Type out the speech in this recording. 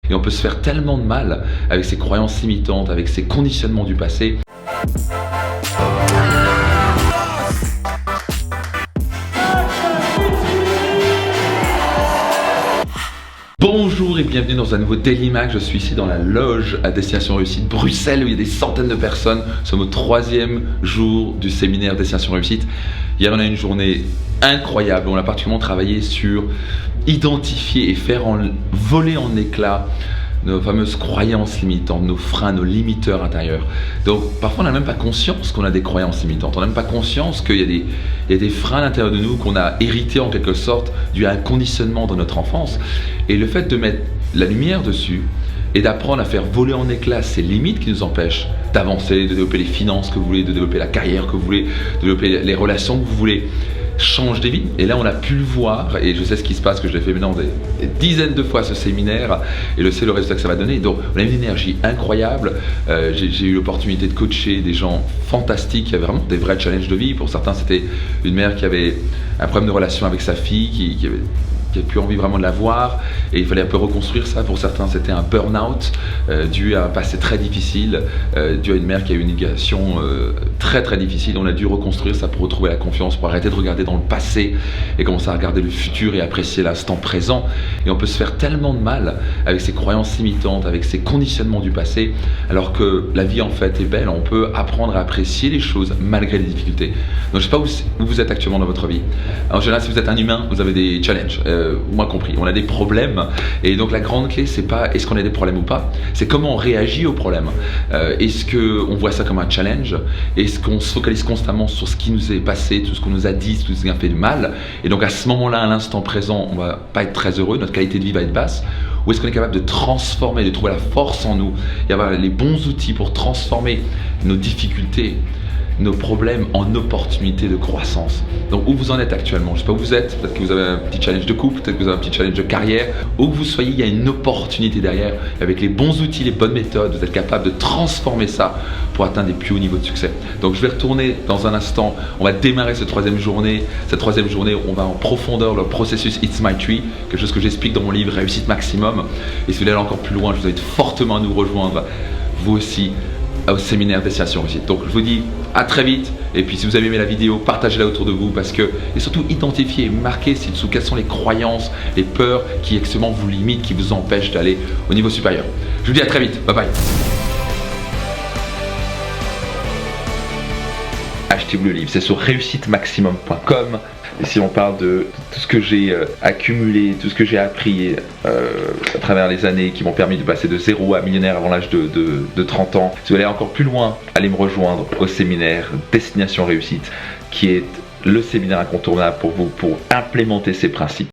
Et on peut se faire tellement de mal avec ces croyances limitantes, avec ces conditionnements du passé. Bonjour et bienvenue dans un nouveau Daily Mag. Je suis ici dans la loge à Destination Réussite Bruxelles où il y a des centaines de personnes. Nous sommes au 3e jour du séminaire Destination Réussite. Hier on a eu une journée incroyable. On a particulièrement travaillé sur identifier et faire voler en éclats nos fameuses croyances limitantes, nos freins, nos limiteurs intérieurs. Donc parfois on n'a même pas conscience qu'on a des croyances limitantes, on n'a même pas conscience qu'il y a des freins à l'intérieur de nous qu'on a hérités en quelque sorte dû à un conditionnement dans notre enfance. Et le fait de mettre la lumière dessus et d'apprendre à faire voler en éclats ces limites qui nous empêchent d'avancer, de développer les finances que vous voulez, de développer la carrière que vous voulez, de développer les relations que vous voulez, change des vies. Et là on a pu le voir et je sais ce qui se passe, que je l'ai fait maintenant des dizaines de fois ce séminaire et je sais le résultat que ça va donner. Donc on a une énergie incroyable. J'ai eu l'opportunité de coacher des gens fantastiques qui avaient vraiment des vrais challenges de vie. Pour certains c'était une mère qui avait un problème de relation avec sa fille, qui avait plus envie vraiment de la voir et il fallait un peu reconstruire ça. Pour certains c'était un burn-out dû à un passé très difficile, dû à une mère qui a eu une éducation très très difficile. On a dû reconstruire ça pour retrouver la confiance, pour arrêter de regarder dans le passé et commencer à regarder le futur et apprécier l'instant présent. Et on peut se faire tellement de mal avec ces croyances limitantes, avec ces conditionnements du passé, alors que la vie en fait est belle. On peut apprendre à apprécier les choses malgré les difficultés. Donc je ne sais pas où vous êtes actuellement dans votre vie. En général, si vous êtes un humain, vous avez des challenges. Moi compris, on a des problèmes et donc la grande clé c'est pas est-ce qu'on a des problèmes ou pas, c'est comment on réagit aux problèmes. Est-ce qu'on voit ça comme un challenge? Est-ce qu'on se focalise constamment sur ce qui nous est passé, tout ce qu'on nous a dit, tout ce qui nous a fait du mal, et donc à ce moment-là, à l'instant présent, on va pas être très heureux, notre qualité de vie va être basse? Ou est-ce qu'on est capable de transformer, de trouver la force en nous et avoir les bons outils pour transformer nos difficultés, nos problèmes en opportunités de croissance? Donc où vous en êtes actuellement, je ne sais pas où vous êtes, peut-être que vous avez un petit challenge de couple, peut-être que vous avez un petit challenge de carrière, où que vous soyez, il y a une opportunité derrière. Avec les bons outils, les bonnes méthodes, vous êtes capable de transformer ça pour atteindre des plus hauts niveaux de succès. Donc je vais retourner dans un instant, on va démarrer cette troisième journée, on va en profondeur le processus It's My Tree, quelque chose que j'explique dans mon livre Réussite Maximum. Et si vous voulez aller encore plus loin, je vous invite fortement à nous rejoindre, vous aussi, au séminaire Destination Réussite. Donc je vous dis à très vite, et puis si vous avez aimé la vidéo, partagez-la autour de vous, parce que, et surtout identifiez, marquez ci-dessous quelles sont les croyances, les peurs qui actuellement vous limitent, qui vous empêchent d'aller au niveau supérieur. Je vous dis à très vite, bye bye. Achetez-vous le livre, c'est sur réussitemaximum.com. Ici on parle de tout ce que j'ai accumulé, tout ce que j'ai appris à travers les années qui m'ont permis de passer de 0 à millionnaire avant l'âge de 30 ans. Si vous voulez aller encore plus loin, allez me rejoindre au séminaire Destination Réussite, qui est le séminaire incontournable pour vous, pour implémenter ces principes.